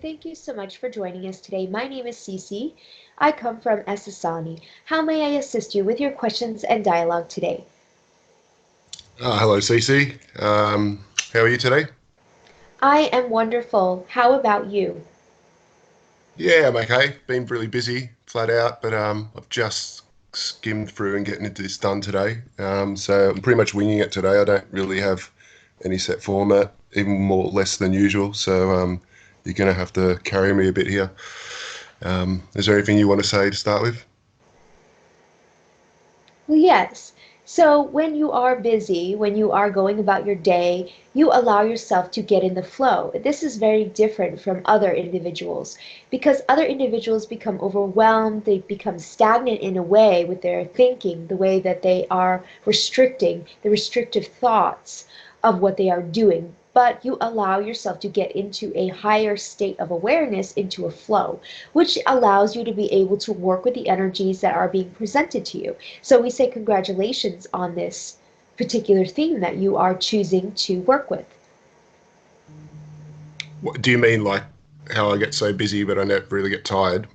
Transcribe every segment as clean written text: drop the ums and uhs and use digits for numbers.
Thank you so much for joining us today. My name is Si. I come from Essasani. How may I assist you with your questions and dialogue today? Hello, Cece. How are you today? I am wonderful. How about you? Yeah, I'm okay. Been really busy, flat out, but I've just skimmed through and getting into this done today. So I'm pretty much winging it today. I don't really have any set format, even more less than usual. So you're gonna have to carry me a bit here. Is there anything you want to say to start with? Well, yes. So when you are busy, when you are going about your day, you allow yourself to get in the flow. This is very different from other individuals because other individuals become overwhelmed, they become stagnant in a way with their thinking, the way that they are restricting the restrictive thoughts of what they are doing. But you allow yourself to get into a higher state of awareness, into a flow, which allows you to be able to work with the energies that are being presented to you. So we say congratulations on this particular theme that you are choosing to work with. What, do you mean like how I get so busy but I never really get tired?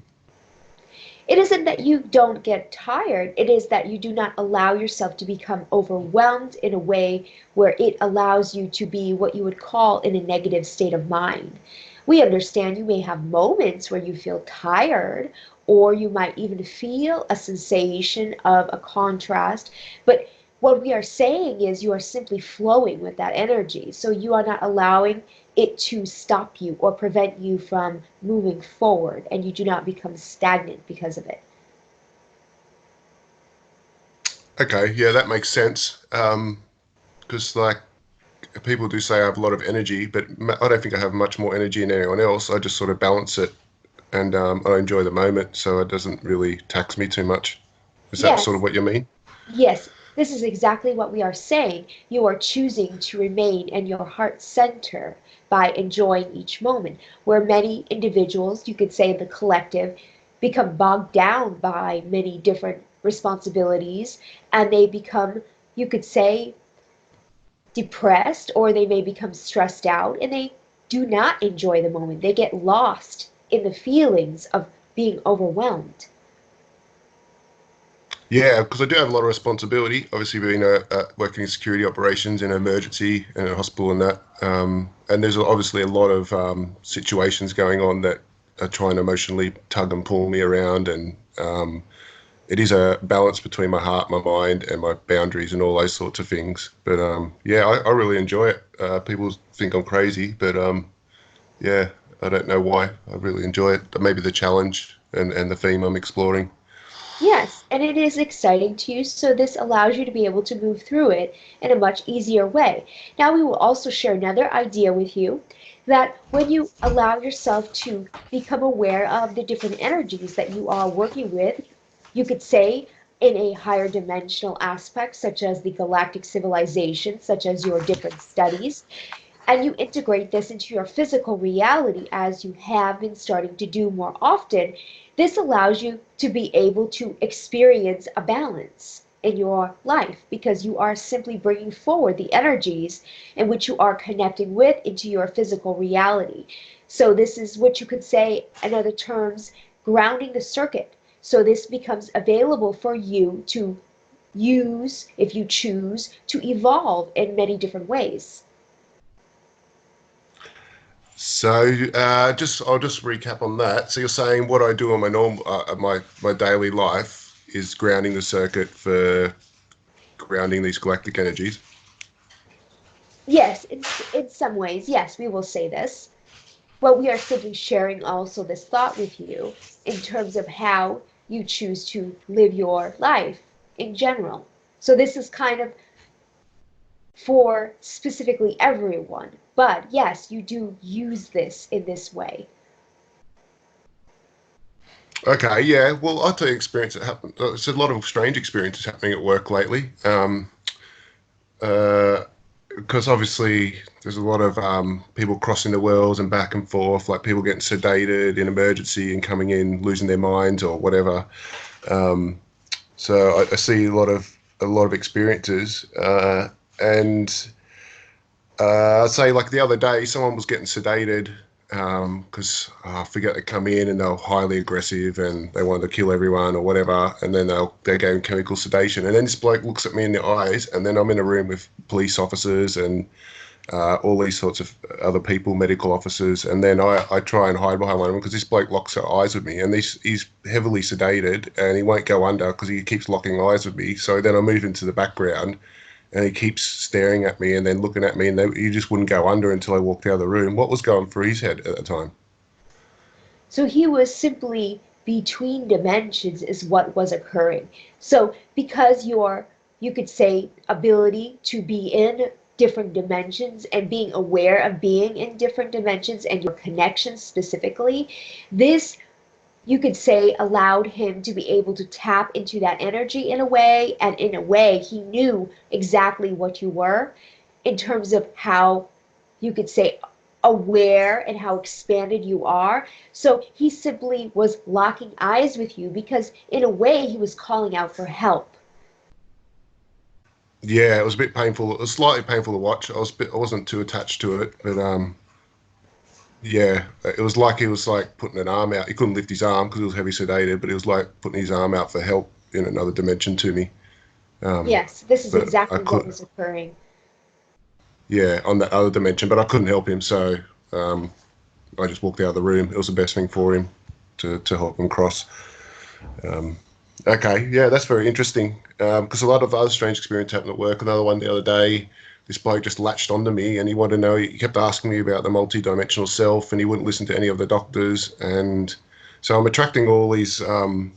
It isn't that you don't get tired, it is that you do not allow yourself to become overwhelmed in a way where it allows you to be what you would call in a negative state of mind. We understand you may have moments where you feel tired, or you might even feel a sensation of a contrast, but what we are saying is you are simply flowing with that energy. So you are not allowing it to stop you or prevent you from moving forward, and you do not become stagnant because of it. Okay, yeah, that makes sense. Because like people do say I have a lot of energy, but I don't think I have much more energy than anyone else. I just sort of balance it and I enjoy the moment, so it doesn't really tax me too much. Is that sort of Yes, what you mean? yes, this is exactly what we are saying. You are choosing to remain in your heart center by enjoying each moment, where many individuals, you could say the collective, become bogged down by many different responsibilities and they become, you could say, depressed or they may become stressed out and they do not enjoy the moment. They get lost in the feelings of being overwhelmed. Yeah, because I do have a lot of responsibility. Obviously, being working in security operations in an emergency in a hospital and that, and there's obviously a lot of situations going on that are trying to emotionally tug and pull me around, and it is a balance between my heart, my mind, and my boundaries and all those sorts of things. But yeah, I really enjoy it. People think I'm crazy, but yeah, I don't know why. I really enjoy it. Maybe the challenge and the theme I'm exploring. Yes, and it is exciting to you, so this allows you to be able to move through it in a much easier way. Now, we will also share another idea with you that when you allow yourself to become aware of the different energies that you are working with, you could say in a higher dimensional aspect, such as the galactic civilization, such as your different studies, and you integrate this into your physical reality as you have been starting to do more often, this allows you to be able to experience a balance in your life because you are simply bringing forward the energies in which you are connecting with into your physical reality. So, this is what you could say, in other terms, grounding the circuit. So, this becomes available for you to use if you choose to evolve in many different ways. So, just I'll just recap on that. So, you're saying what I do on my normal, my daily life is grounding the circuit for grounding these galactic energies. Yes, in some ways, yes, we will say this. But we are simply sharing also this thought with you in terms of how you choose to live your life in general. So this is kind of for specifically everyone. But yes, you do use this in this way. Okay, yeah. Well, I'll tell you experience that happened. There's a lot of strange experiences happening at work lately. Uh, because obviously there's a lot of people crossing the worlds and back and forth, like people getting sedated in emergency and coming in losing their minds or whatever. Um, so I see a lot of experiences, and I'd say like the other day, someone was getting sedated. because I forget they come in and they're highly aggressive and they want to kill everyone or whatever, and then they're getting chemical sedation, and then this bloke looks at me in the eyes, and then I'm in a room with police officers and all these sorts of other people, medical officers, and then I try and hide behind one of them because this bloke locks eyes with me, and he's heavily sedated and he won't go under because he keeps locking eyes with me. So then I move into the background and he keeps staring at me and then looking at me, and he just wouldn't go under until I walked out of the room. What was going through his head at the time? So he was simply between dimensions is what was occurring. So because your, you could say, ability to be in different dimensions and being aware of being in different dimensions and your connections specifically, this, you could say, allowed him to be able to tap into that energy in a way, and in a way he knew exactly what you were in terms of how, you could say, aware and how expanded you are. So he simply was locking eyes with you because in a way he was calling out for help. Yeah, it was a bit painful. It was slightly painful to watch. I wasn't too attached to it, but yeah, it was like he was like putting an arm out. He couldn't lift his arm because he was heavy sedated, but he was like putting his arm out for help in another dimension to me. Um, Yes, this is but I exactly what could, was occurring. yeah, on that other dimension, but I couldn't help him, so um, I just walked out of the room. It was the best thing for him to help him cross. Um, okay, yeah, that's very interesting. Because a lot of other strange experience happened at work. Another one the other day, this bloke just latched onto me and he wanted to know. He kept asking me about the multi-dimensional self, and he wouldn't listen to any of the doctors. And so I'm attracting all these, even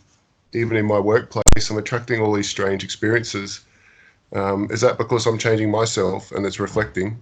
in my workplace, I'm attracting all these strange experiences. Is that because I'm changing myself and it's reflecting?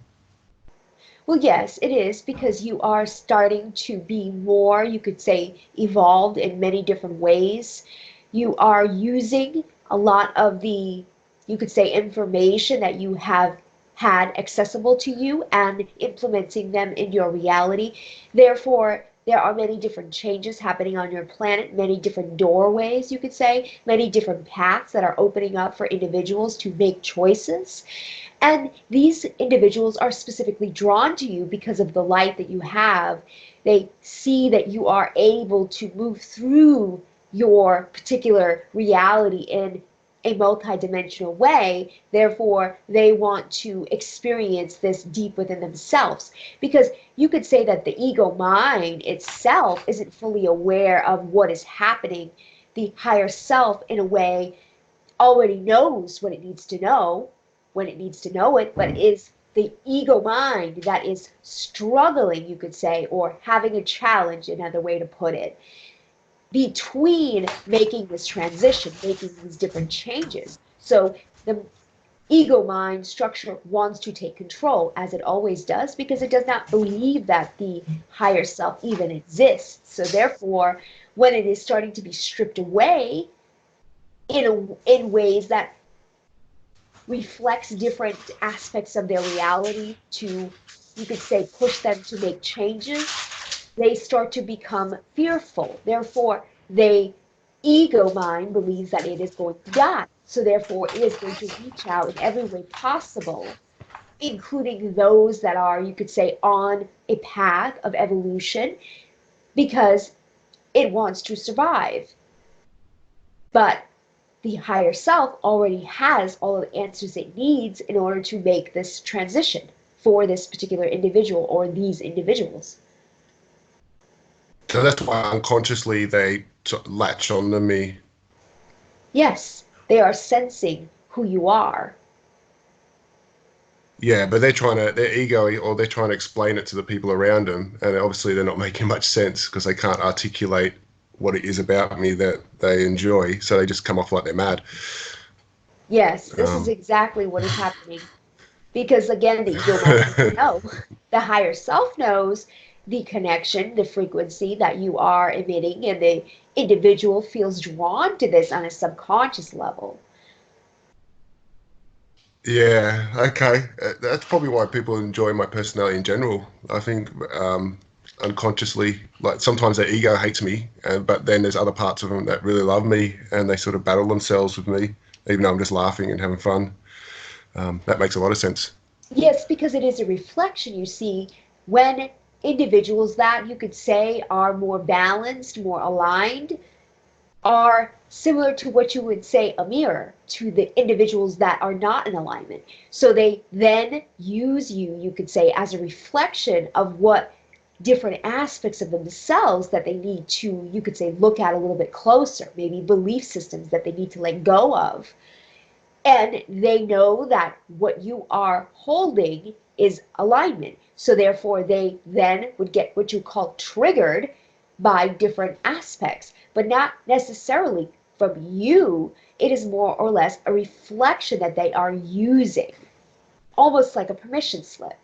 Well, yes, it is because you are starting to be more, you could say, evolved in many different ways. You are using a lot of the, you could say, information that you have had accessible to you and implementing them in your reality. Therefore, there are many different changes happening on your planet, many different doorways, you could say, many different paths that are opening up for individuals to make choices. And these individuals are specifically drawn to you because of the light that you have. They see that you are able to move through your particular reality in a multidimensional way. Therefore, they want to experience this deep within themselves. Because you could say that the ego mind itself isn't fully aware of what is happening. The higher self, in a way, already knows what it needs to know when it needs to know it, but is the ego mind that is struggling, you could say, or having a challenge, another way to put it, between making this transition, making these different changes. So the ego mind structure wants to take control, as it always does, because it does not believe that the higher self even exists. So therefore, when it is starting to be stripped away in ways that reflects different aspects of their reality to, you could say, push them to make changes, they start to become fearful. Therefore, they ego mind believes that it is going to die. So therefore, it is going to reach out in every way possible, including those that are, you could say, on a path of evolution, because it wants to survive. But the higher self already has all of the answers it needs in order to make this transition for this particular individual or these individuals. So that's why unconsciously they latch on to me. Yes, they are sensing who you are. Yeah, but their ego, or they're trying to explain it to the people around them, and obviously they're not making much sense because they can't articulate what it is about me that they enjoy, so they just come off like they're mad. Yes, this is Um, exactly what is happening. Because again, the ego mind doesn't know. The higher self knows the connection, the frequency that you are emitting, and the individual feels drawn to this on a subconscious level. yeah, okay. That's probably why people enjoy my personality in general. I think unconsciously, like sometimes their ego hates me, but then there's other parts of them that really love me, and they sort of battle themselves with me, even though I'm just laughing and having fun. That makes a lot of sense. Yes, because it is a reflection, you see, when individuals that you could say are more balanced, more aligned, are similar to what you would say a mirror to the individuals that are not in alignment. So they then use you, you could say, as a reflection of what different aspects of themselves that they need to, you could say, look at a little bit closer, maybe belief systems that they need to let go of. And they know that what you are holding is alignment. So therefore, they then would get what you call triggered by different aspects, but not necessarily from you. It is more or less a reflection that they are using, almost like a permission slip.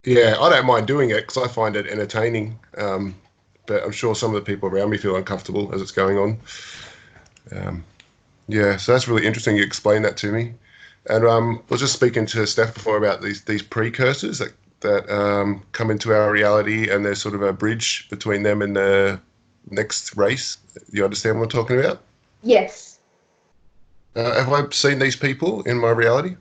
Yeah, I don't mind doing it because I find it entertaining. But I'm sure some of the people around me feel uncomfortable as it's going on. Um, yeah, so that's really interesting. You explained that to me. And I was just speaking to Steph before about these precursors that come into our reality, and there's sort of a bridge between them and the next race. You understand what I'm talking about? Yes. Have I seen these people in my reality?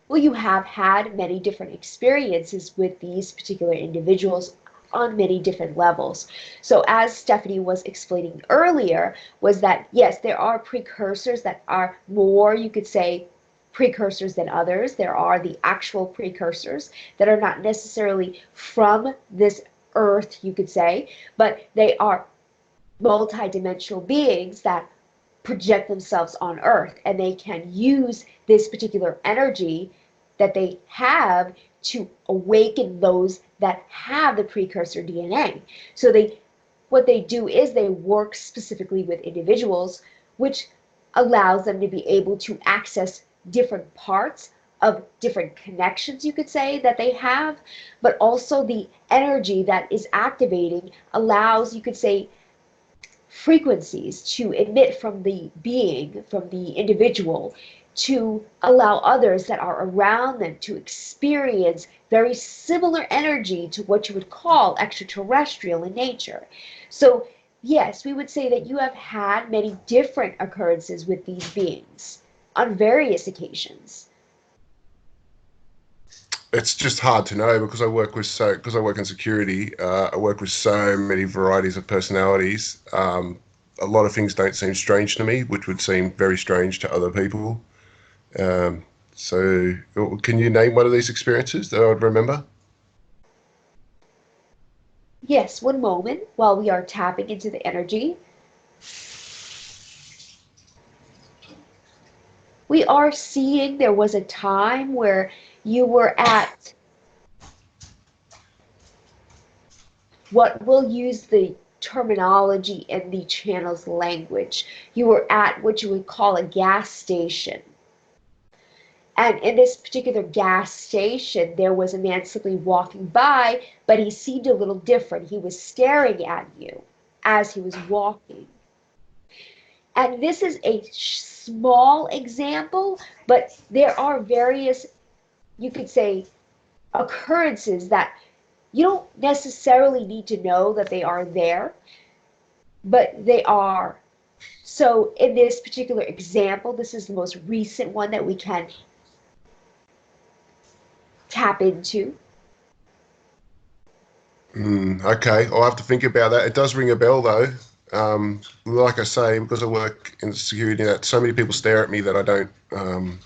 Well, you have had many different experiences with these particular individuals on many different levels. So as Stephanie was explaining earlier, was that yes, there are precursors that are more, you could say, precursors than others. There are the actual precursors that are not necessarily from this earth, you could say, but they are multidimensional beings that project themselves on earth, and they can use this particular energy that they have to awaken those that have the precursor DNA. So what they do is they work specifically with individuals, which allows them to be able to access different parts of different connections, you could say, that they have, but also the energy that is activating allows, you could say, frequencies to emit from the being, from the individual, to allow others that are around them to experience very similar energy to what you would call extraterrestrial in nature. So, yes, we would say that you have had many different occurrences with these beings on various occasions. It's just hard to know because because I work in security. I work with so many varieties of personalities. A lot of things don't seem strange to me, which would seem very strange to other people. Um, so, can you name one of these experiences that I would remember? Yes, one moment while we are tapping into the energy. We are seeing there was a time where you were at what we'll use the terminology in the channel's language. You were at what you would call a gas station. And in this particular gas station, there was a man simply walking by, but he seemed a little different. He was staring at you as he was walking. And this is a small example, but there are various, you could say, occurrences that you don't necessarily need to know that they are there, but they are. So in this particular example, this is the most recent one that we can tap into. Okay, I'll have to think about that. It does ring a bell though. Like I say, because I work in security net, so many people stare at me that I don't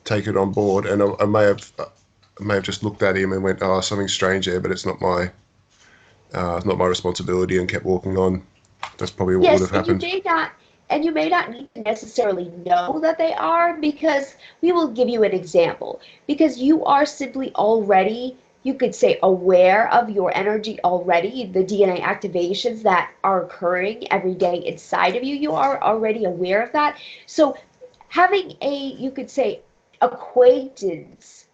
take it on board, and I may have just looked at him and went, "Oh, something's strange there," but it's not my responsibility, and kept walking on. That's probably what would Yes, have happened. and you may not need to necessarily know that they are, because we will give you an example. Because you are simply already, you could say, aware of your energy already, the DNA activations that are occurring every day inside of you, you are already aware of that. So having a, you could say, acquaintance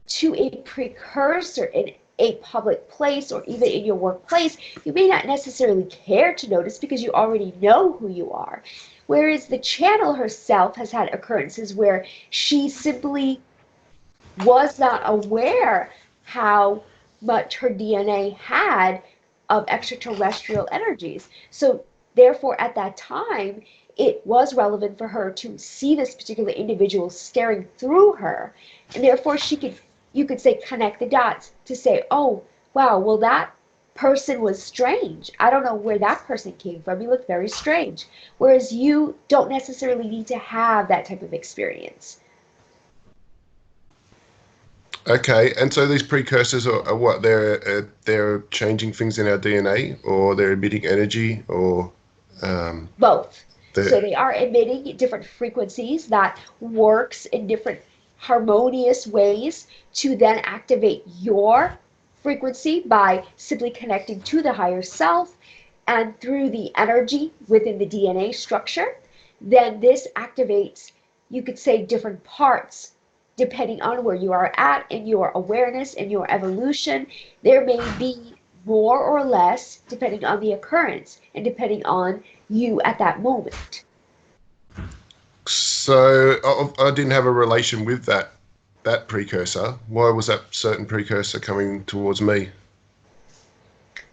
to a precursor in a public place or even in your workplace, you may not necessarily care to notice because you already know who you are. Whereas the channel herself has had occurrences where she simply was not aware how much her DNA had of extraterrestrial energies. So, therefore, at that time, it was relevant for her to see this particular individual staring through her, and therefore she could, you could say, connect the dots. to say, oh, wow, well, that person was strange. I don't know where that person came from. He looked very strange. Whereas you don't necessarily need to have that type of experience. Okay, and so these precursors are what? They're changing things in our DNA, or they're emitting energy, or Both. they're So they are emitting different frequencies that works in different harmonious ways to then activate your frequency by simply connecting to the higher self and through the energy within the DNA structure. Then this activates, you could say, different parts depending on where you are at in your awareness and your evolution. There may be more or less depending on the occurrence and depending on you at that moment. So I didn't have a relation with that precursor. Why was that certain precursor coming towards me?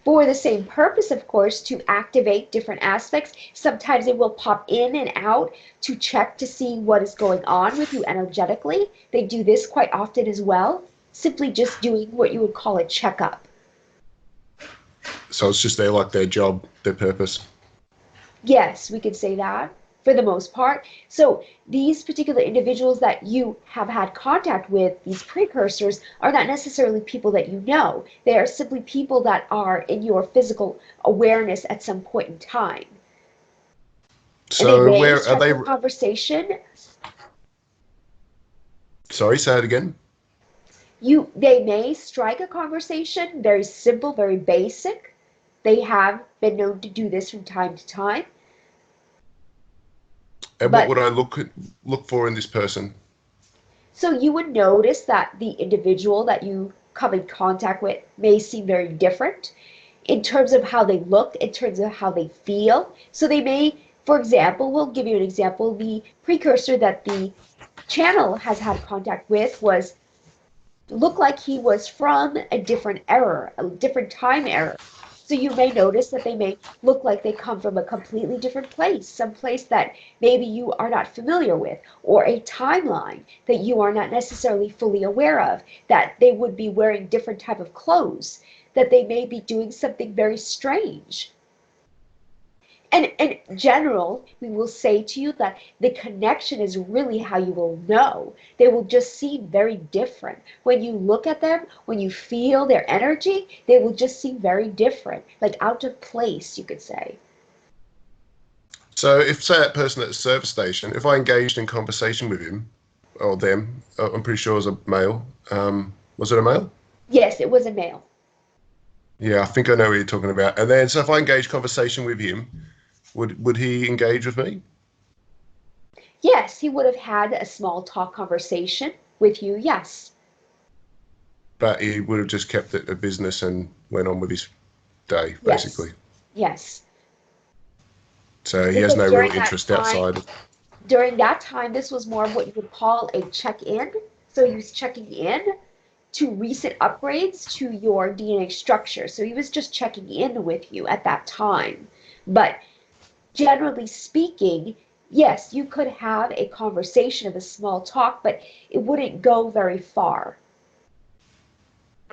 For the same purpose, of course, to activate different aspects. Sometimes it will pop in and out to check to see what is going on with you energetically. They do this quite often as well, simply just doing what you would call a checkup. So it's just their job, their purpose. Yes, we could say that for the most part. So these particular individuals that you have had contact with, these precursors, are not necessarily people that you know. They are simply people that are in your physical awareness at some point in time. And they So may where are strike they? a conversation. Sorry, say it again. They may strike a conversation, very simple, very basic. They have been known to do this from time to time. And what But would I look for in this person? so you would notice that the individual that you come in contact with may seem very different in terms of how they look, in terms of how they feel. So they may, for example, we'll give you an example. The precursor that the channel has had contact with was look like he was from a different era, a different time era. So you may notice that they may look like they come from a completely different place, some place that maybe you are not familiar with, or a timeline that you are not necessarily fully aware of, that they would be wearing different type of clothes, that they may be doing something very strange. And in general, we will say to you that the connection is really how you will know. They will just seem very different. When you look at them, when you feel their energy, they will just seem very different, like out of place, you could say. So if, say, that person at the service station, if I engaged in conversation with him or them, I'm pretty sure it was a male. Was it a male? Yes, it was a male. Yeah, I think I know what you're talking about. And then, so if I engage conversation with him, would he engage with me? Yes, he would have had a small talk conversation with you, yes. But he would have just kept it a business and went on with his day, Yes. basically. Yes. So he has Because no real interest outside. during that time, this was more of what you would call a check-in. So he was checking in to recent upgrades to your DNA structure. So he was just checking in with you at that time. But generally speaking, yes, you could have a conversation of a small talk, but it wouldn't go very far.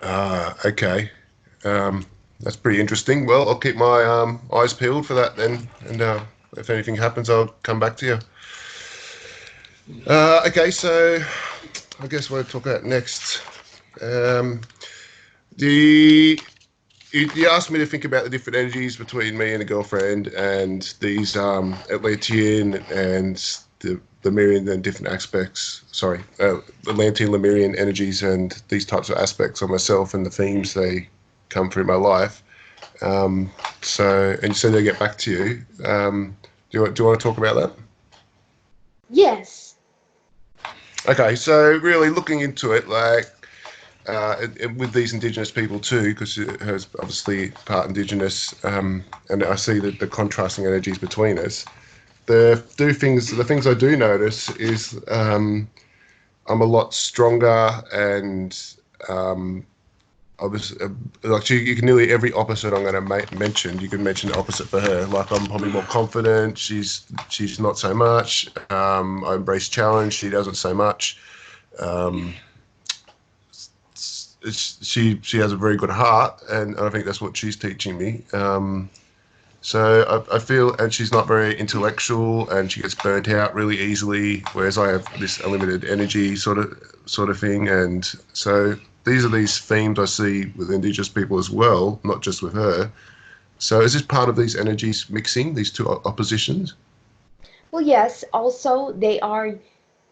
Ah, okay. Um, that's pretty interesting. Well, I'll keep my eyes peeled for that then, and if anything happens, I'll come back to you. Okay, so I guess we'll talk about next. Um, the you asked me to think about the different energies between me and a girlfriend, and these Atlantean and the Lemurian and different aspects. Sorry, Atlantean Lemurian energies and these types of aspects on myself and the themes they come through my life. And you said they'll get back to you. Do you want to talk about that? Yes. Okay, so really looking into it, like with these Indigenous people too, because her's obviously part Indigenous, and I see the contrasting energies between us. The things I do notice is I'm a lot stronger, and I was like you can nearly every opposite I'm going to mention. You can mention the opposite for her. Like I'm probably more confident. She's not so much. I embrace challenge. She doesn't so much. Um, she has a very good heart, and I think that's what she's teaching me. So I feel, and she's not very intellectual, and she gets burnt out really easily, whereas I have this unlimited energy sort of thing. And so these themes I see with Indigenous people as well, not just with her. So is this part of these energies mixing, these two oppositions? Well, yes, also they are,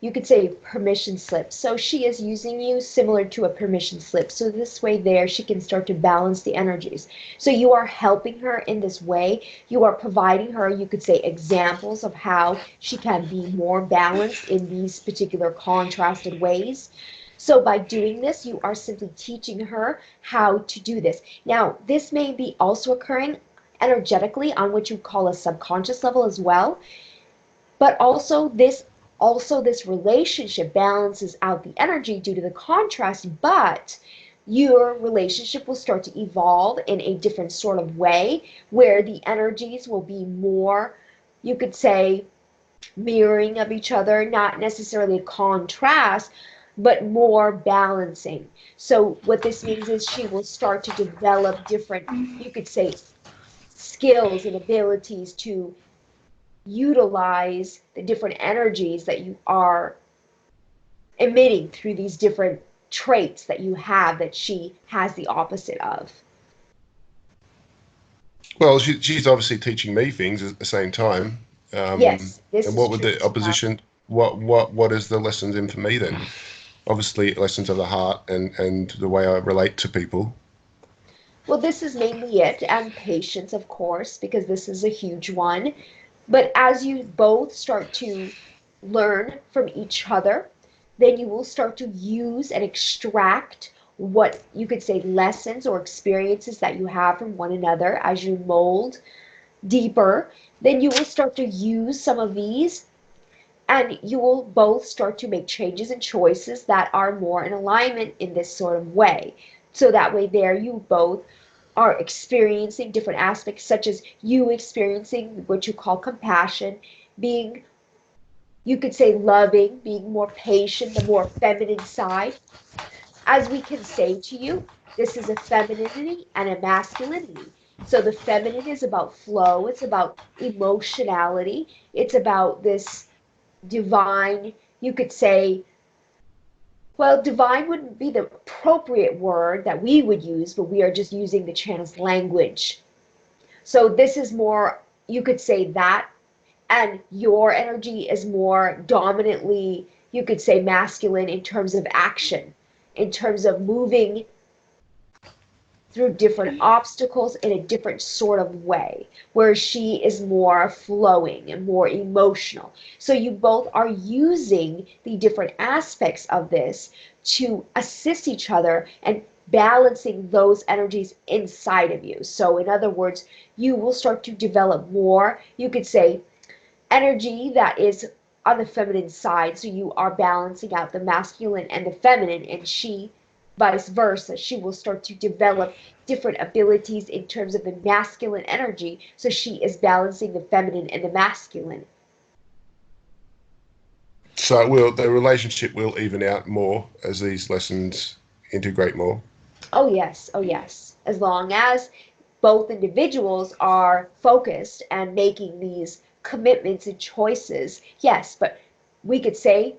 you could say, permission slips. So she is using you similar to a permission slip. So this way there she can start to balance the energies. So you are helping her in this way. You are providing her, you could say, examples of how she can be more balanced in these particular contrasted ways. So by doing this, you are simply teaching her how to do this. Now, this may be also occurring energetically on what you call a subconscious level as well. But also this relationship balances out the energy due to the contrast, but your relationship will start to evolve in a different sort of way where the energies will be more, you could say, mirroring of each other, not necessarily a contrast, but more balancing. So what this means is she will start to develop different, you could say, skills and abilities to utilize the different energies that you are emitting through these different traits that you have that she has the opposite of. Well, she's obviously teaching me things at the same time. Yes, this And is what would true the as well. opposition? What is the lessons in for me then? Obviously, lessons of the heart and the way I relate to people. Well, this is mainly it, and patience, of course, because this is a huge one. But as you both start to learn from each other, then you will start to use and extract what you could say lessons or experiences that you have from one another as you mold deeper. Then you will start to use some of these and you will both start to make changes and choices that are more in alignment in this sort of way. So that way, there you both are experiencing different aspects, such as you experiencing what you call compassion, being, you could say, loving, being more patient, the more feminine side. As we can say to you, this is a femininity and a masculinity. So the feminine is about flow, it's about emotionality, it's about this divine, you could say, well, divine wouldn't be the appropriate word that we would use, but we are just using the channel's language. So this is more, you could say that, and your energy is more dominantly, you could say, masculine in terms of action, in terms of moving through different obstacles in a different sort of way, where she is more flowing and more emotional. So you both are using the different aspects of this to assist each other and balancing those energies inside of you. So, in other words, you will start to develop more, you could say, energy that is on the feminine side. So you are balancing out the masculine and the feminine, and she, vice versa, she will start to develop different abilities in terms of the masculine energy. So she is balancing the feminine and the masculine. So the relationship will even out more as these lessons integrate more. Oh, yes. Oh, yes. As long as both individuals are focused and making these commitments and choices, yes, but we could say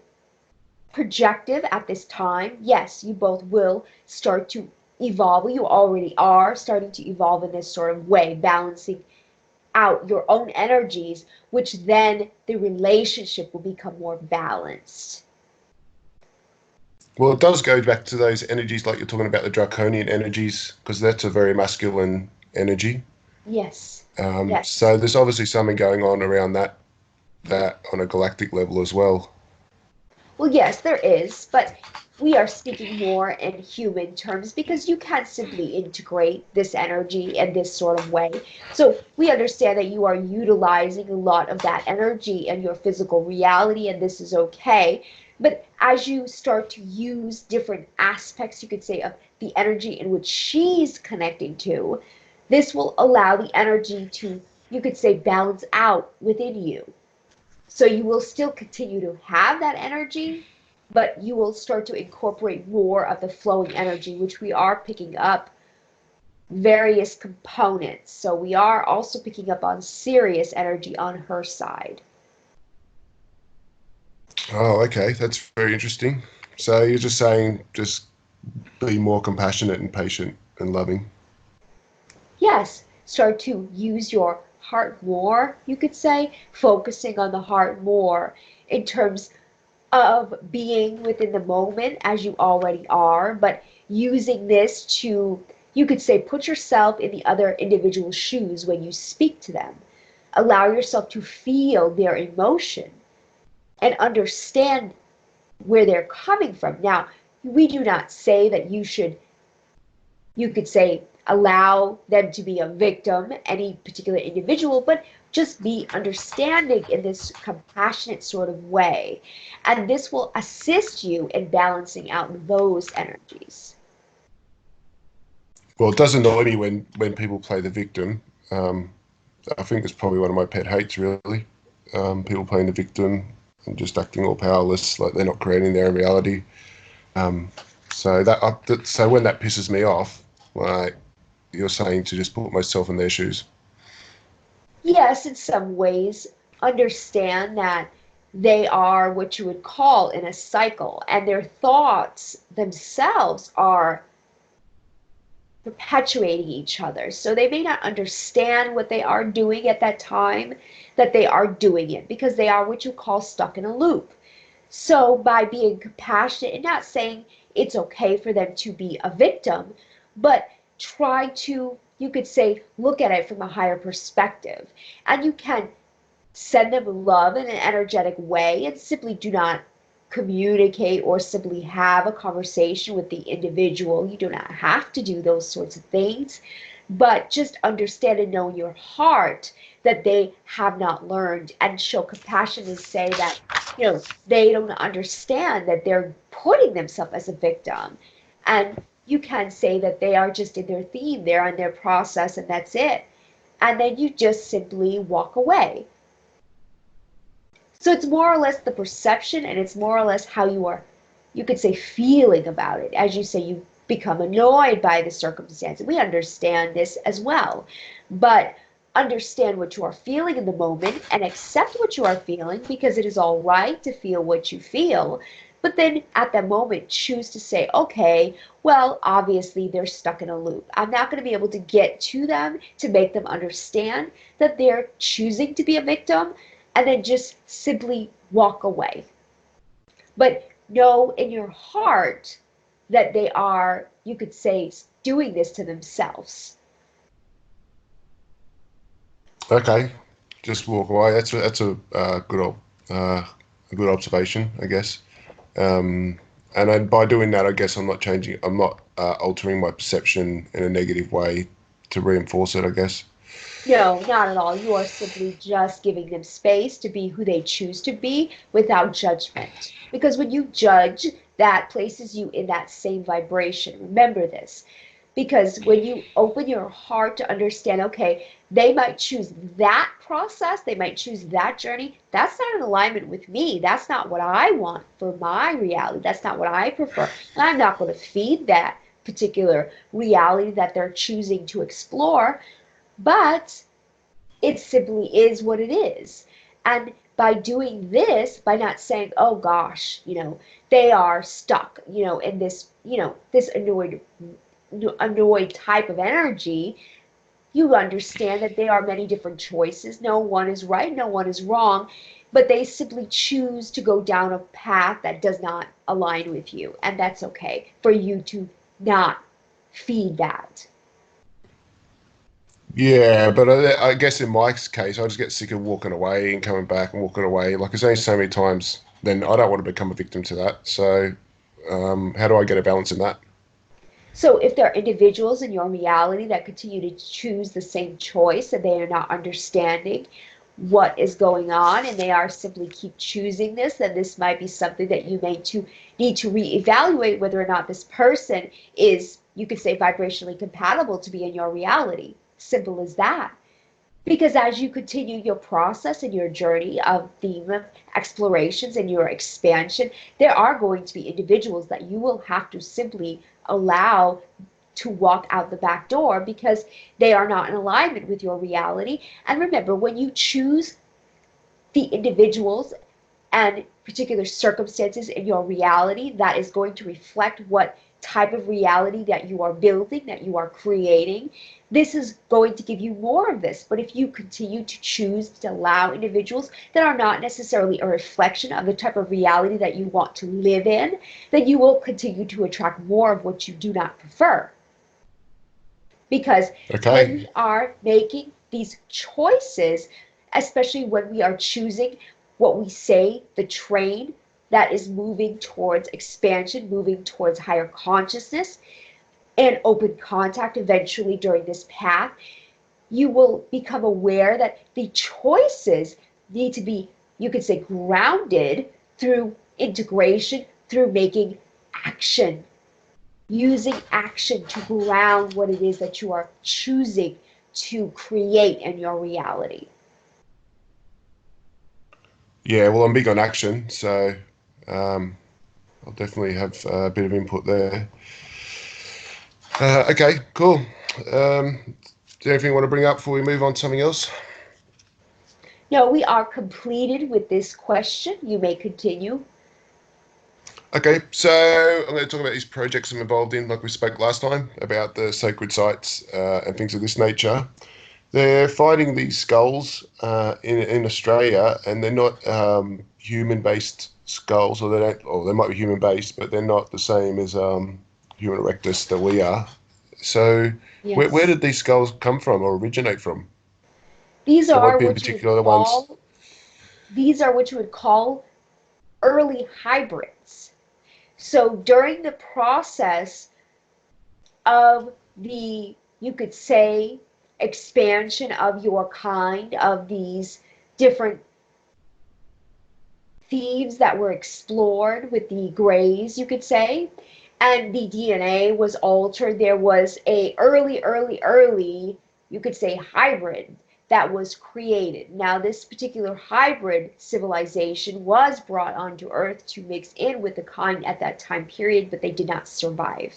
projective at this time, yes, you both will start to evolve. You already are starting to evolve in this sort of way, balancing out your own energies, which then the relationship will become more balanced. Well, it does go back to those energies, like you're talking about the draconian energies, because that's a very masculine energy. Yes, yes. So there's obviously something going on around that on a galactic level as well. Well, yes, there is, but we are speaking more in human terms because you can't simply integrate this energy in this sort of way. So we understand that you are utilizing a lot of that energy in your physical reality, and this is okay. But as you start to use different aspects, you could say, of the energy in which she's connecting to, this will allow the energy to, you could say, balance out within you. So you will still continue to have that energy, but you will start to incorporate more of the flowing energy, which we are picking up various components. So we are also picking up on serious energy on her side. Oh, okay. That's very interesting. So you're just saying just be more compassionate and patient and loving. Yes, start to use your heart more, you could say, focusing on the heart more in terms of being within the moment as you already are, but using this to, you could say, put yourself in the other individual's shoes when you speak to them. Allow yourself to feel their emotion and understand where they're coming from. Now, we do not say that you should, you could say, allow them to be a victim, any particular individual, but just be understanding in this compassionate sort of way. And this will assist you in balancing out those energies. Well, it does annoy me when people play the victim. Um, I think it's probably one of my pet hates, really. People playing the victim and just acting all powerless, like they're not creating their own reality. Um, so when that pisses me off, like you're saying to just put myself in their shoes. Yes, in some ways, understand that they are what you would call in a cycle, and their thoughts themselves are perpetuating each other. So they may not understand what they are doing at that time that they are doing it because they are what you call stuck in a loop. So by being compassionate and not saying it's okay for them to be a victim, but try to, you could say, look at it from a higher perspective. And you can send them love in an energetic way and simply do not communicate or simply have a conversation with the individual. You do not have to do those sorts of things, but just understand and know in your heart that they have not learned, and show compassion and say that, they don't understand that they're putting themselves as a victim. And you can say that they are just in their theme, they're in their process, and that's it. And then you just simply walk away. So it's more or less the perception, and it's more or less how you are, you could say, feeling about it. As you say, you become annoyed by the circumstance. We understand this as well. But understand what you are feeling in the moment and accept what you are feeling, because it is all right to feel what you feel. But then at that moment, choose to say, okay, well, obviously they're stuck in a loop. I'm not going to be able to get to them to make them understand that they're choosing to be a victim, and then just simply walk away. But know in your heart that they are, you could say, doing this to themselves. Okay, just walk away. Uh, a good observation, I guess. And by doing that, I guess I'm not changing. I'm not altering my perception in a negative way to reinforce it, I guess. No, not at all. You are simply just giving them space to be who they choose to be without judgment. Because when you judge, that places you in that same vibration. Remember this. Because when you open your heart to understand, okay, they might choose that process, they might choose that journey, that's not in alignment with me. That's not what I want for my reality. That's not what I prefer. And I'm not going to feed that particular reality that they're choosing to explore. But it simply is what it is. And by doing this, by not saying, oh gosh, they are stuck, in this, this annoyed type of energy, you understand that there are many different choices. No one is right, no one is wrong, but they simply choose to go down a path that does not align with you. And that's okay for you to not feed that. Yeah, but I guess in my case, I just get sick of walking away and coming back and walking away. Like, it's only so many times. Then I don't want to become a victim to that. So, how do I get a balance in that? So if there are individuals in your reality that continue to choose the same choice and they are not understanding what is going on, and they are simply keep choosing this, then this might be something that you may need to reevaluate whether or not this person is, you could say, vibrationally compatible to be in your reality. Simple as that. Because as you continue your process and your journey of theme explorations and your expansion, there are going to be individuals that you will have to simply allow to walk out the back door because they are not in alignment with your reality. And remember, when you choose the individuals and particular circumstances in your reality, that is going to reflect what type of reality that you are building, that you are creating. This is going to give you more of this. But if you continue to choose to allow individuals that are not necessarily a reflection of the type of reality that you want to live in, then you will continue to attract more of what you do not prefer. Because when Okay. we are making these choices, especially when we are choosing what we say, the train that is moving towards expansion, moving towards higher consciousness and open contact eventually during this path, you will become aware that the choices need to be, you could say, grounded through integration, through making action, using action to ground what it is that you are choosing to create in your reality. Yeah, well, I'm big on action, so um, I'll definitely have a bit of input there. Okay, cool. Do you have anything you want to bring up before we move on to something else? No, we are completed with this question. You may continue. Okay, so I'm going to talk about these projects I'm involved in, like we spoke last time about the sacred sites and things of this nature. They're finding these skulls in Australia, and they're not human-based skulls, or they don't, or they might be human-based, but they're not the same as human erectus that we are. So, where Yes. did these skulls come from or originate from? These And are what in what you would particular the ones? call these are what you would call early hybrids. So during the process of the, you could say, expansion of your kind, of these different thieves that were explored with the grays, you could say, and the DNA was altered. There was a early, you could say, hybrid that was created. Now, this particular hybrid civilization was brought onto Earth to mix in with the kind at that time period, but they did not survive.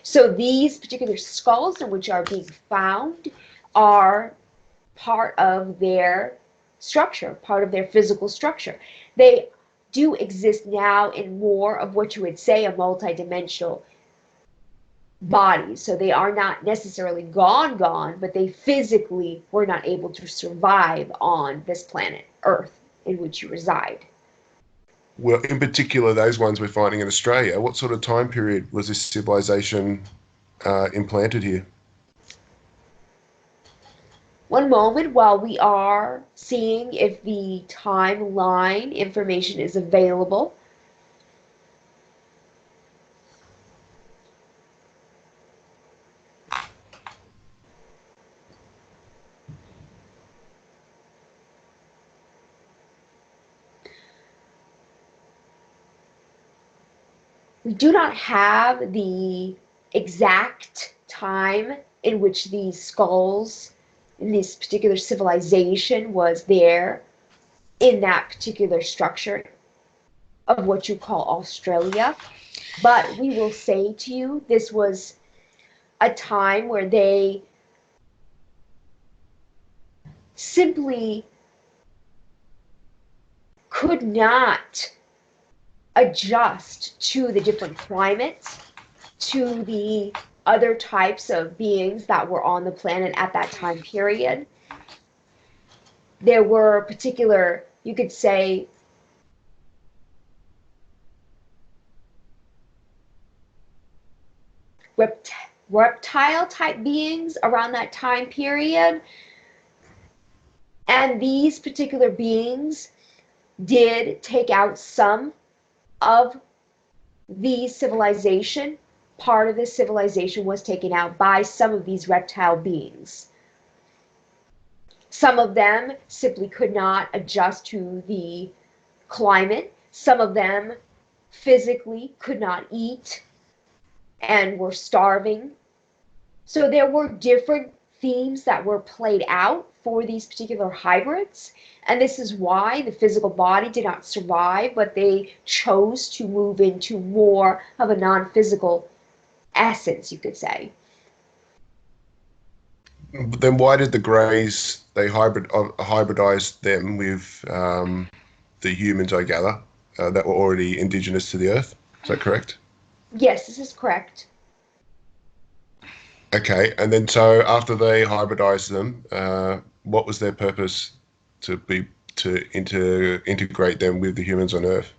So these particular skulls in which are being found are part of their structure, part of their physical structure. They do exist now in more of what you would say a multidimensional body. So they are not necessarily gone, but they physically were not able to survive on this planet, Earth, in which you reside. Well, in particular, those ones we're finding in Australia. What sort of time period was this civilization implanted here? One moment while we are seeing if the timeline information is available. We do not have the exact time in which these skulls in this particular civilization was there in that particular structure of what you call Australia. But we will say to you, this was a time where they simply could not adjust to the different climates, to the other types of beings that were on the planet at that time period. There were particular, you could say, reptile type beings around that time period. And these particular beings did take out some of the civilization. Part of this civilization was taken out by some of these reptile beings. Some of them simply could not adjust to the climate. Some of them physically could not eat and were starving. So there were different themes that were played out for these particular hybrids. And this is why the physical body did not survive, but they chose to move into more of a non-physical essence, you could say. Then why did the Greys, they hybridized them with the humans, I gather, that were already indigenous to the Earth? Is that correct? Yes, this is correct. Okay, and then so after they hybridized them, what was their purpose to integrate them with the humans on Earth?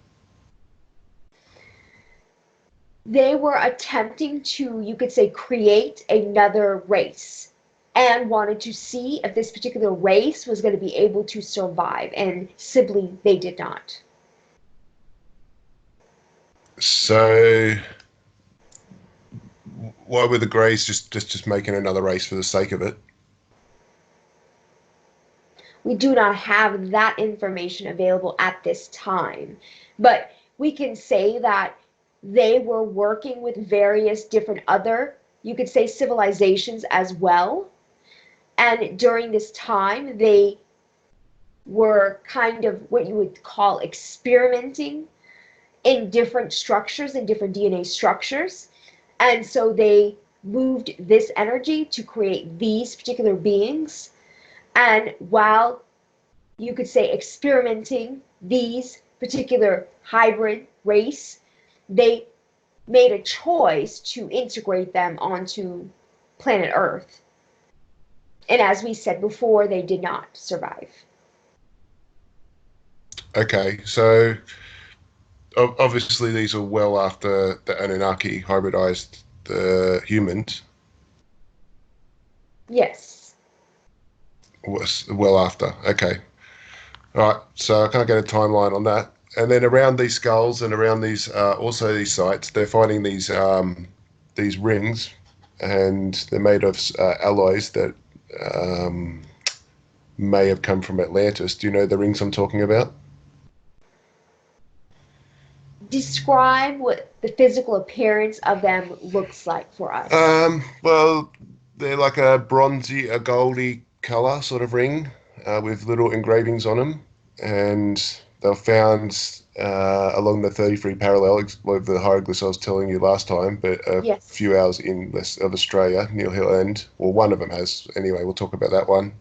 They were attempting to, you could say, create another race and wanted to see if this particular race was going to be able to survive, and simply they did not. So why were the Greys just making another race for the sake of it? We do not have that information available at this time, but we can say that they were working with various different other, you could say, civilizations as well. And during this time, they were kind of what you would call experimenting in different structures, in different DNA structures. And so they moved this energy to create these particular beings. And while you could say experimenting these particular hybrid race, they made a choice to integrate them onto planet Earth. And as we said before, they did not survive. Okay, so obviously these are well after the Anunnaki hybridized the humans. Yes. Was well after. Okay. All right. So I can't get a timeline on that. And then around these skulls and around these also these sites, they're finding these rings, and they're made of alloys that um, may have come from Atlantis. Do you know the rings I'm talking about? Describe what the physical appearance of them looks like for us. Well, they're like a bronzy, a goldy color sort of ring with little engravings on them, and they're found along the 33 parallel, like the hieroglyphs I was telling you last time, but a Yes. few hours inland of Australia, Neil Hill End. Well, one of them has. Anyway, we'll talk about that one.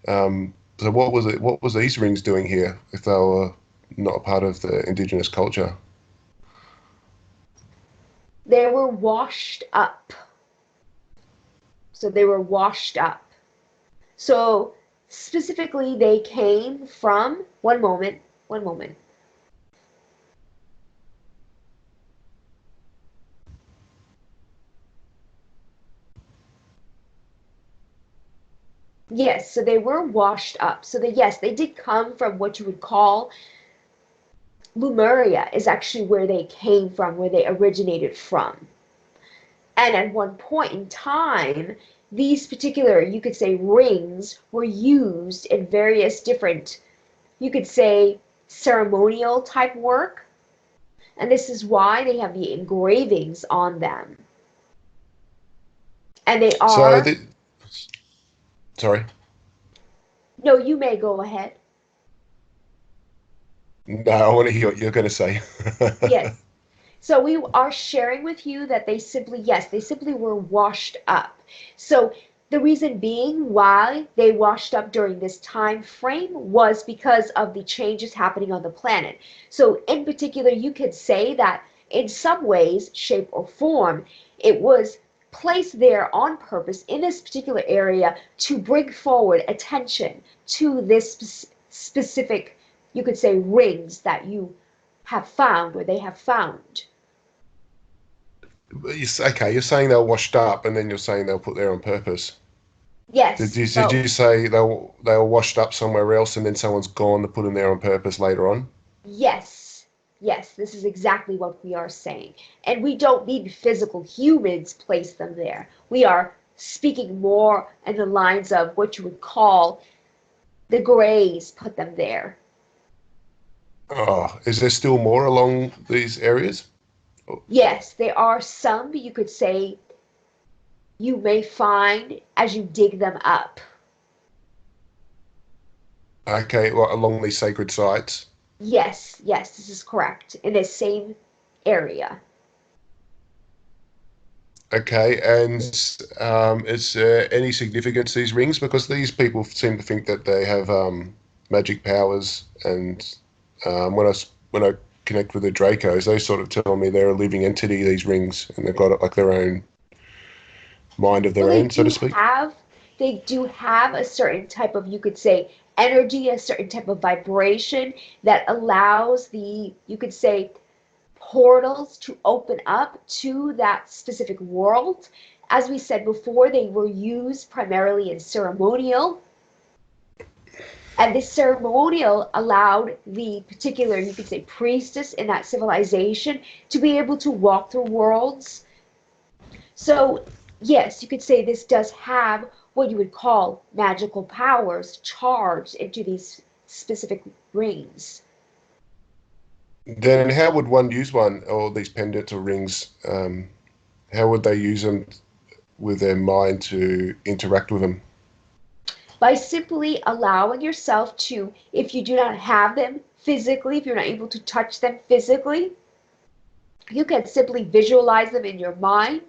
So what was it? What was these rings doing here if they were not a part of the indigenous culture? They were washed up. So they were washed up. So specifically, they came from, one moment. Yes, so they were washed up. So yes, they did come from what you would call Lemuria is actually where they came from, where they originated from. And at one point in time, these particular, you could say, rings were used in various different, you could say, ceremonial type work. And this is why they have the engravings on them. And they So, are, sorry, no, you may go ahead. no, I want to hear what you're going to say. Yes. So we are sharing with you that they simply, yes, they simply were washed up. So the reason being why they washed up during this time frame was because of the changes happening on the planet. So in particular, you could say that in some ways, shape or form, it was placed there on purpose in this particular area to bring forward attention to this specific, you could say, rings that you have found or they have found. Okay, you're saying they're washed up, and then you're saying they'll put there on purpose. Did Yes, you did so you say they were washed up somewhere else, and then someone's gone to put them there on purpose later on? yes, yes, this is exactly what we are saying. And we don't need physical humans place them there. We are speaking more in the lines of what you would call the Greys put them there. Oh, is there still more along these areas? Yes, there are some, you could say, you may find as you dig them up. Okay, well, along these sacred sites. Yes, yes, this is correct. In the same area. Okay, and is there any significance to these rings? Because these people seem to think that they have magic powers, and when I connect with the Dracos, they sort of tell me they're a living entity. These rings, and they've got like their own mind of Well, their own, so to speak. they do have a certain type of, you could say, energy, a certain type of vibration that allows the, you could say, portals to open up to that specific world. As we said before, they were used primarily in ceremonial, and this ceremonial allowed the particular, you could say, priestess in that civilization to be able to walk through worlds. So, yes, you could say this does have what you would call magical powers charged into these specific rings. Then how would one use one or these pendants or rings? How would they use them with their mind to interact with them? By simply allowing yourself to, if you do not have them physically, if you're not able to touch them physically, you can simply visualize them in your mind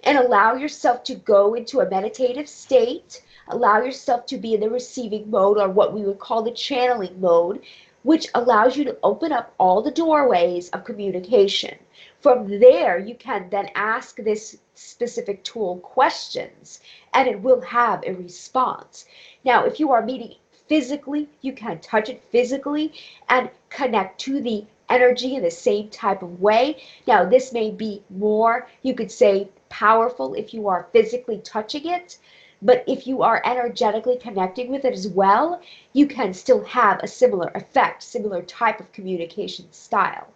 and allow yourself to go into a meditative state, allow yourself to be in the receiving mode, or what we would call the channeling mode, which allows you to open up all the doorways of communication. From there, you can then ask this specific tool questions and it will have a response. Now, if you are meeting physically, you can touch it physically and connect to the energy in the same type of way. Now, this may be more, you could say, powerful if you are physically touching it, but if you are energetically connecting with it as well, you can still have a similar effect, similar type of communication style.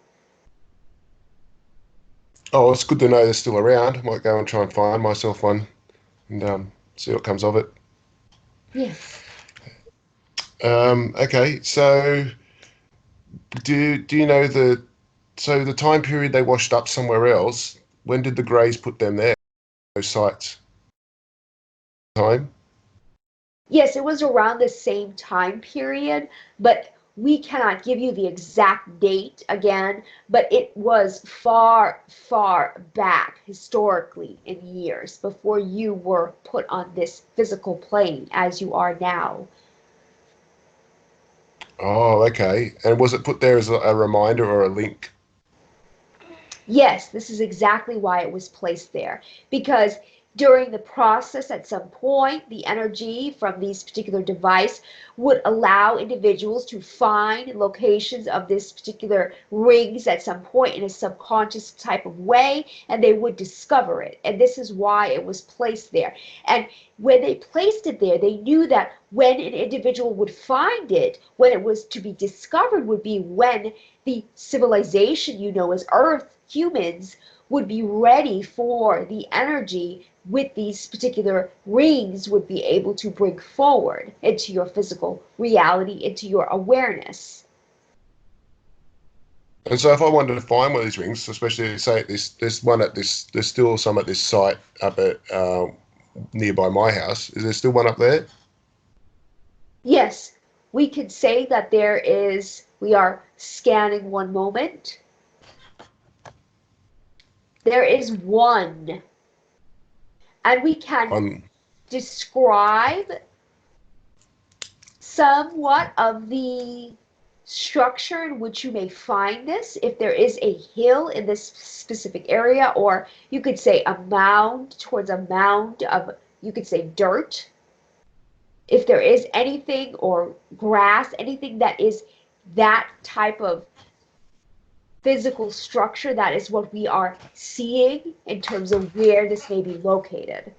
Oh, it's good to know they're still around. I might go and try and find myself one and see what comes of it. Yes. Okay, so do you know the time period they washed up somewhere else? When did the Greys put them there? Those sites time. Yes, it was around the same time period, but we cannot give you the exact date again, but it was far, far back historically in years before you were put on this physical plane as you are now. Oh, okay. And was it put there as a reminder or a link? Yes, this is exactly why it was placed there. Because during the process, at some point, the energy from these particular device would allow individuals to find locations of this particular rings at some point in a subconscious type of way, and they would discover it. And this is why it was placed there. And when they placed it there, they knew that when an individual would find it, when it was to be discovered, would be when the civilization you know as Earth, humans, would be ready for the energy with these particular rings would be able to bring forward into your physical reality, into your awareness. And so if I wanted to find one of these rings, especially say there's one at this, there's still some at this site up at nearby my house. Is there still one up there? Yes, we could say that there is, we are scanning one moment. There is one, and we can On describe somewhat of the structure in which you may find this, if there is a hill in this specific area, or you could say a mound towards a mound of, you could say, dirt. If there is anything, or grass, anything that is that type of physical structure, that is what we are seeing in terms of where this may be located.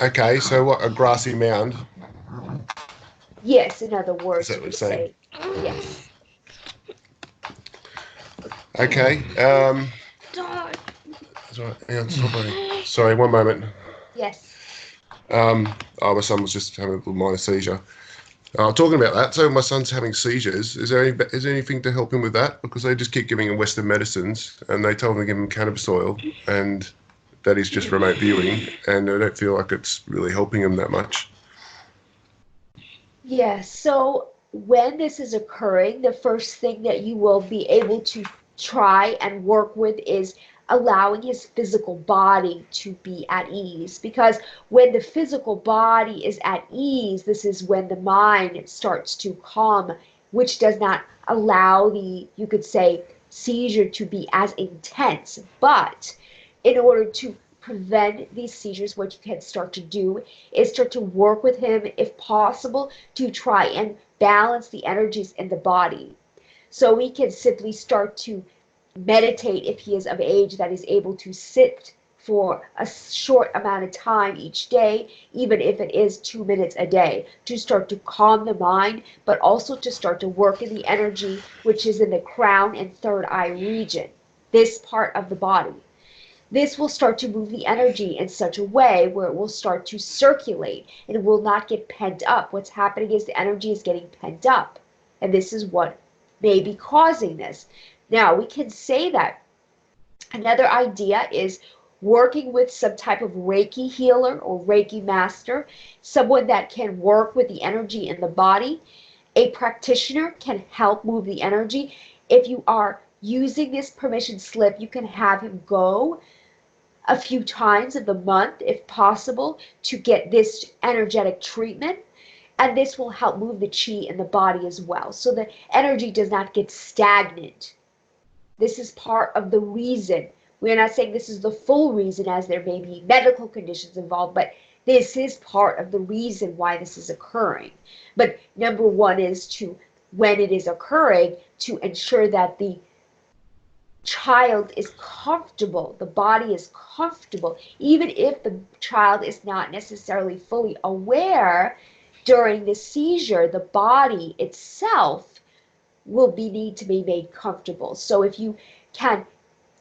okay, so what a grassy mound? Yes, in other Is words, that you what you're could saying? say, yes. Okay. Sorry, hang on, sorry, one moment. Yes. Oh, my son was just having a little minor seizure. Talking about that, so my son's having seizures. Is there anything to help him with that? Because they just keep giving him Western medicines, and they told him to give him cannabis oil, and that is just remote viewing, and I don't feel like it's really helping him that much. Yes, so when this is occurring, the first thing that you will be able to try and work with is allowing his physical body to be at ease. Because when the physical body is at ease, this is when the mind starts to calm, which does not allow the, you could say, seizure to be as intense. But in order to prevent these seizures, what you can start to do is start to work with him, if possible, to try and balance the energies in the body. So we can simply start to meditate if he is of age that is able to sit for a short amount of time each day, even if it is 2 minutes a day, to start to calm the mind, but also to start to work in the energy, which is in the crown and third eye region, this part of the body. This will start to move the energy in such a way where it will start to circulate and it will not get pent up. What's happening is the energy is getting pent up, and this is what may be causing this. Now, we can say that another idea is working with some type of Reiki healer or Reiki master, someone that can work with the energy in the body. A practitioner can help move the energy. If you are using this permission slip, you can have him go a few times of the month, if possible, to get this energetic treatment. And this will help move the chi in the body as well. So the energy does not get stagnant. This is part of the reason. We're not saying this is the full reason, as there may be medical conditions involved, but this is part of the reason why this is occurring. But number one is to, when it is occurring, to ensure that the child is comfortable, the body is comfortable, even if the child is not necessarily fully aware during the seizure, the body itself will need to be made comfortable. So if you can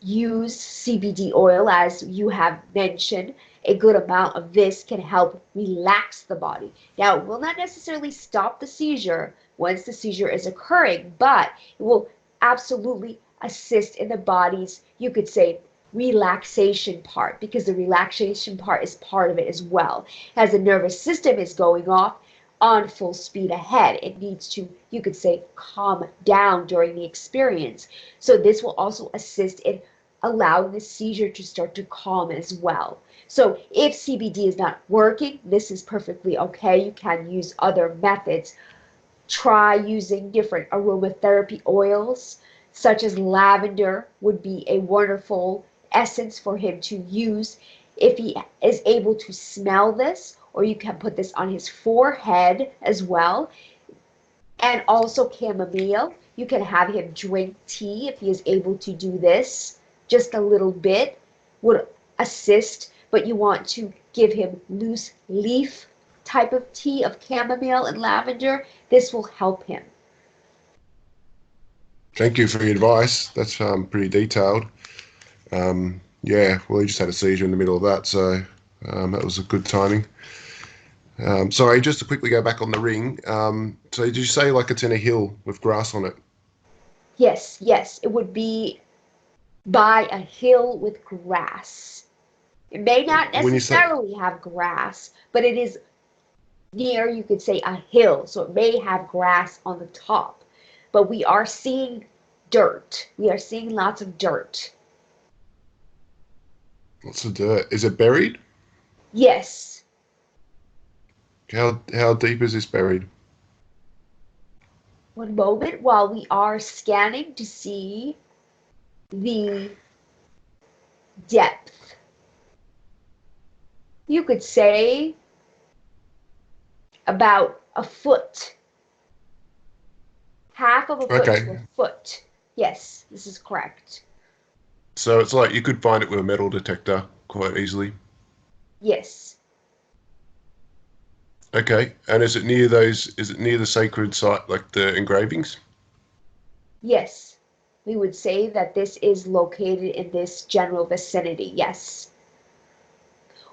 use CBD oil, as you have mentioned, a good amount of this can help relax the body. Now, it will not necessarily stop the seizure once the seizure is occurring, but it will absolutely assist in the body's, you could say, relaxation part, because the relaxation part is part of it as well. As the nervous system is going off on full speed ahead, it needs to, you could say, calm down during the experience. So this will also assist in allowing the seizure to start to calm as well. So if CBD is not working, this is perfectly okay. You can use other methods. Try using different aromatherapy oils, such as lavender would be a wonderful essence for him to use if he is able to smell this, or you can put this on his forehead as well. And also chamomile. You can have him drink tea if he is able to do this. Just a little bit would assist, but you want to give him loose leaf type of tea of chamomile and lavender. This will help him. Thank you for your advice. That's pretty detailed. Yeah, well, he just had a seizure in the middle of that, so that was a good timing. Sorry, just to quickly go back on the ring. So did you say like it's in a hill with grass on it? Yes, yes, it would be by a hill with grass. It may not When you say, necessarily have grass, but it is near, you could say, a hill, so it may have grass on the top. But we are seeing dirt. We are seeing lots of dirt. what's the dirt? Is it buried? Yes. How deep is this buried? One moment while we are scanning to see the depth. You could say about a foot. Half of a foot to Okay, a foot. Yes, this is correct. so it's like you could find it with a metal detector quite easily. Yes. Okay, and is it near those? Is it near the sacred site, like the engravings? Yes. We would say that this is located in this general vicinity. Yes.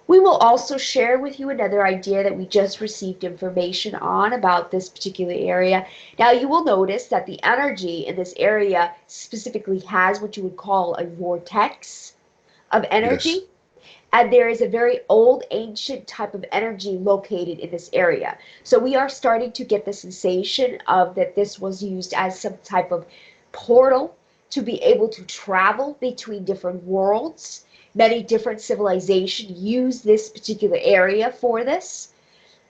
We will also share with you another idea that we just received information on about this particular area. Now, you will notice that the energy in this area specifically has what you would call a vortex of Yes. energy. And there is a very old, ancient type of energy located in this area. So we are starting to get the sensation of that this was used as some type of portal to be able to travel between different worlds. Many different civilizations use this particular area for this.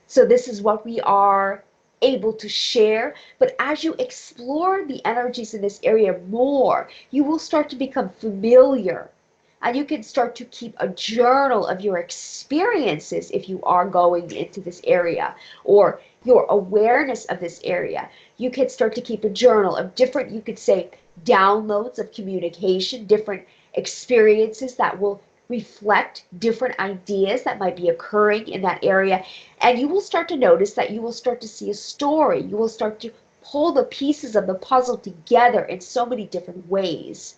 So this is what we are able to share. But as you explore the energies in this area more, you will start to become familiar, and you can start to keep a journal of your experiences if you are going into this area, or your awareness of this area. You can start to keep a journal of different, you could say, downloads of communication, different experiences that will reflect different ideas that might be occurring in that area. And you will start to notice that you will start to see a story. You will start to pull the pieces of the puzzle together in so many different ways.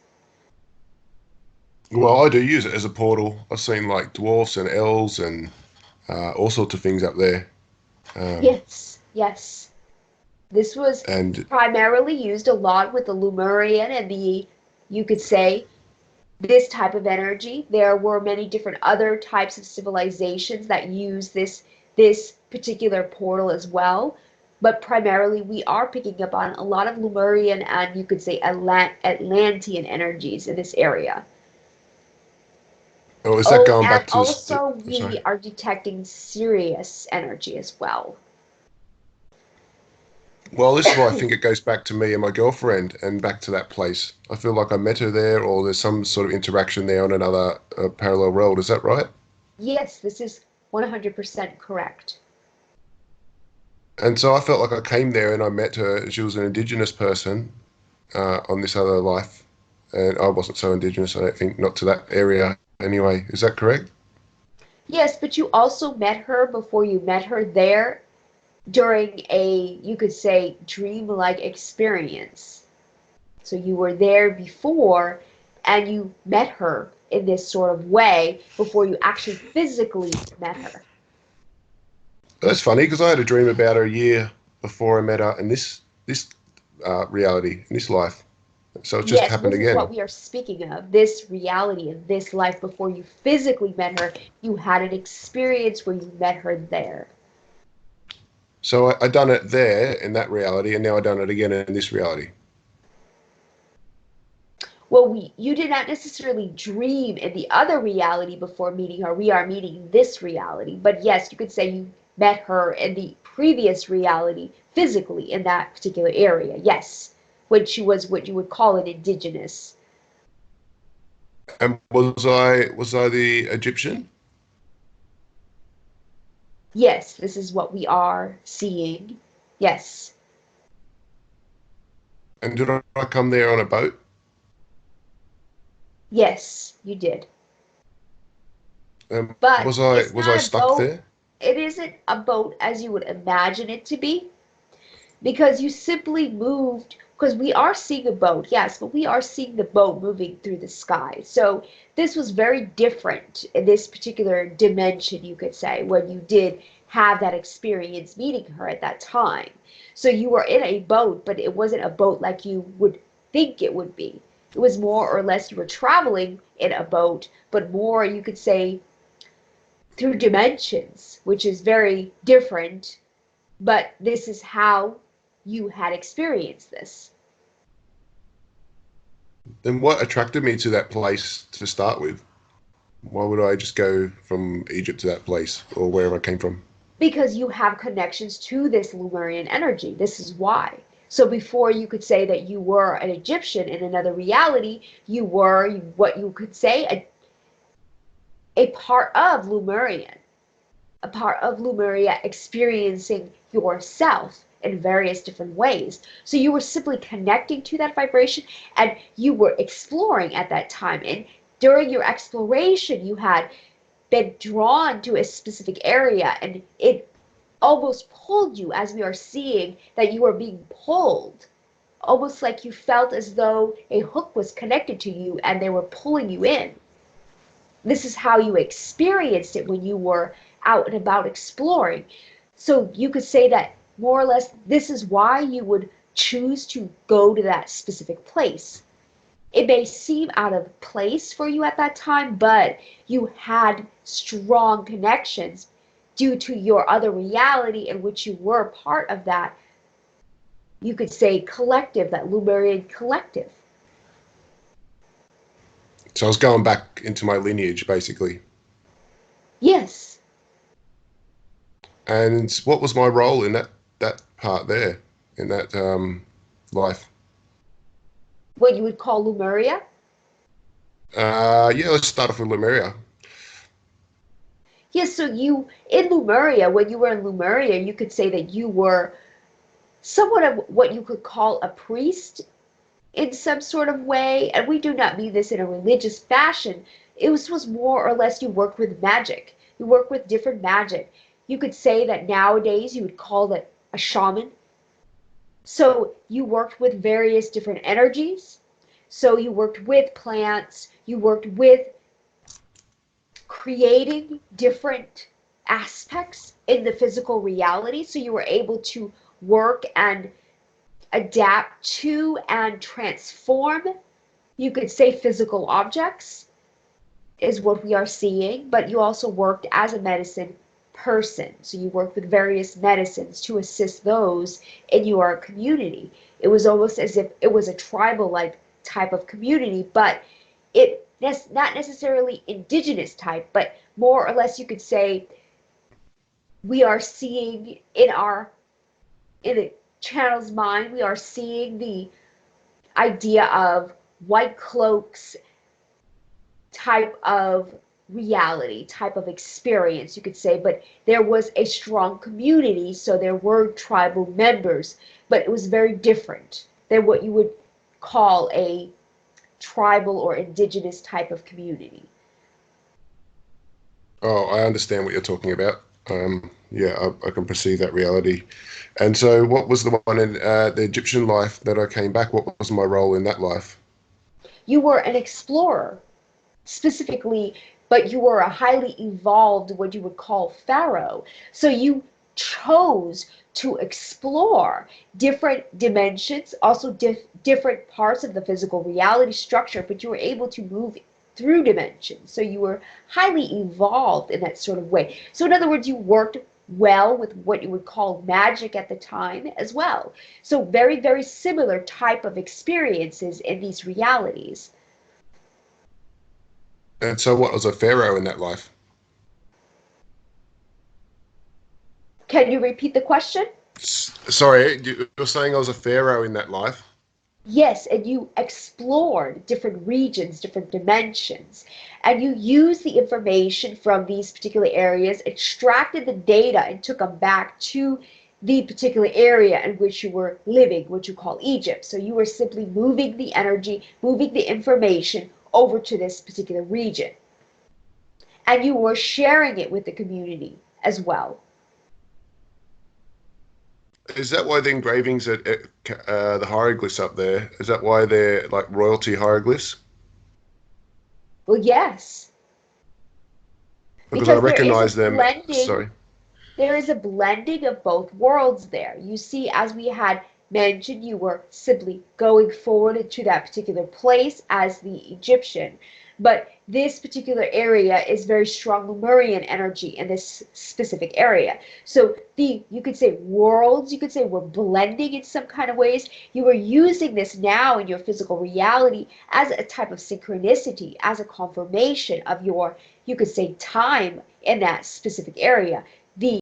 Well, I do use it as a portal. I've seen like dwarfs and elves and all sorts of things up there. Um, Yes, yes. This was and primarily used a lot with the Lemurian and the, you could say, this type of energy. There were many different other types of civilizations that use this particular portal as well. But primarily, we are picking up on a lot of Lemurian and, you could say, Atlantean energies in this area. oh, is that Oh, going and back to the? also I'm sorry. we are detecting Sirius energy as well. Well, this is why I think it goes back to me and my girlfriend and back to that place. I feel like I met her there, or there's some sort of interaction there on another parallel world. Is that right? Yes, this is 100% correct. And so I felt like I came there and I met her, and she was an indigenous person on this other life, and I wasn't so indigenous. I don't think, not to that area anyway. Is that correct? Yes, but you also met her before you met her there during a, you could say, dream-like experience. So you were there before and you met her in this sort of way before you actually physically met her. That's funny because I had a dream about her a year before I met her in this reality, in this life. So it just Yes, happened this is what again. we are speaking of. This reality and this life before you physically met her, you had an experience where you met her there. So I done it there in that reality, and now I done it again in this reality. Well, you did not necessarily dream in the other reality before meeting her. We are meeting this reality. But yes, you could say you met her in the previous reality physically in that particular area. Yes, when she was what you would call an indigenous. And was I the Egyptian? Yes, this is what we are seeing. Yes. And did I come there on a boat? Yes, you did. But Was I it's was I not a stuck boat. there? It isn't a boat as you would imagine it to be, because you simply moved, because we are seeing a boat, yes, but we are seeing the boat moving through the sky. So this was very different in this particular dimension, you could say, when you did have that experience meeting her at that time. So you were in a boat, but it wasn't a boat like you would think it would be. It was more or less you were traveling in a boat, but more, you could say, through dimensions, which is very different, but this is how you had experienced this. Then what attracted me to that place to start with? Why would I just go from Egypt to that place or wherever I came from? Because you have connections to this Lemurian energy. This is why. So before you could say that you were an Egyptian in another reality, you were what you could say a part of Lemurian, a part of Lemuria experiencing yourself in various different ways. So you were simply connecting to that vibration and you were exploring at that time. And during your exploration, you had been drawn to a specific area and it almost pulled you, as we are seeing that you are being pulled, almost like you felt as though a hook was connected to you and they were pulling you in. This is how you experienced it when you were out and about exploring. So you could say that more or less this is why you would choose to go to that specific place. It may seem out of place for you at that time, but you had strong connections due to your other reality in which you were part of that, you could say, collective, that Lemurian collective. So I was going back into my lineage, basically. Yes. And what was my role in that part there, in that life? What you would call Lemuria? Yeah, let's start off with Lemuria. Yes, so you, in Lemuria, when you were in Lemuria, you could say that you were somewhat of what you could call a priest in some sort of way, and we do not mean this in a religious fashion. It was more or less you worked with magic. You work with different magic. You could say that nowadays you would call it a shaman. So you worked with various different energies. So you worked with plants, you worked with creating different aspects in the physical reality. So you were able to work and adapt to and transform, you could say, physical objects is what we are seeing, but you also worked as a medicine person. So you worked with various medicines to assist those in your community. It was almost as if it was a tribal like type of community, but it not necessarily indigenous type, but more or less you could say we are seeing in the channel's mind, we are seeing the idea of white cloaks type of reality, type of experience, you could say, but there was a strong community, so there were tribal members, but it was very different than what you would call a tribal or indigenous type of community. Oh, I understand what you're talking about. Yeah, I can perceive that reality. And so, what was the one in the Egyptian life that I came back? What was my role in that life? You were an explorer, specifically, but you were a highly evolved, what you would call pharaoh. So you chose to explore different dimensions, also different parts of the physical reality structure, but you were able to move through dimensions. So you were highly evolved in that sort of way. So, in other words, you worked well with what you would call magic at the time as well. So, very, very similar type of experiences in these realities. And so, what was a pharaoh in that life? Can you repeat the question? Sorry, you're saying I was a pharaoh in that life? Yes, and you explored different regions, different dimensions, and you used the information from these particular areas, extracted the data, and took them back to the particular area in which you were living, which you call Egypt. So you were simply moving the energy, moving the information over to this particular region. And you were sharing it with the community as well. Is that why the engravings at the hieroglyphs up there? Is that why they're like royalty hieroglyphs? Well, yes, Because I because there is a recognize them. blending Sorry. there is a blending of both worlds there. You see, as we had mentioned, you were simply going forward into that particular place as the Egyptian. But this particular area is very strong Lemurian energy in this specific area. So the you could say worlds, you could say were blending in some kind of ways. You were using this now in your physical reality as a type of synchronicity, as a confirmation of your, you could say, time in that specific area. The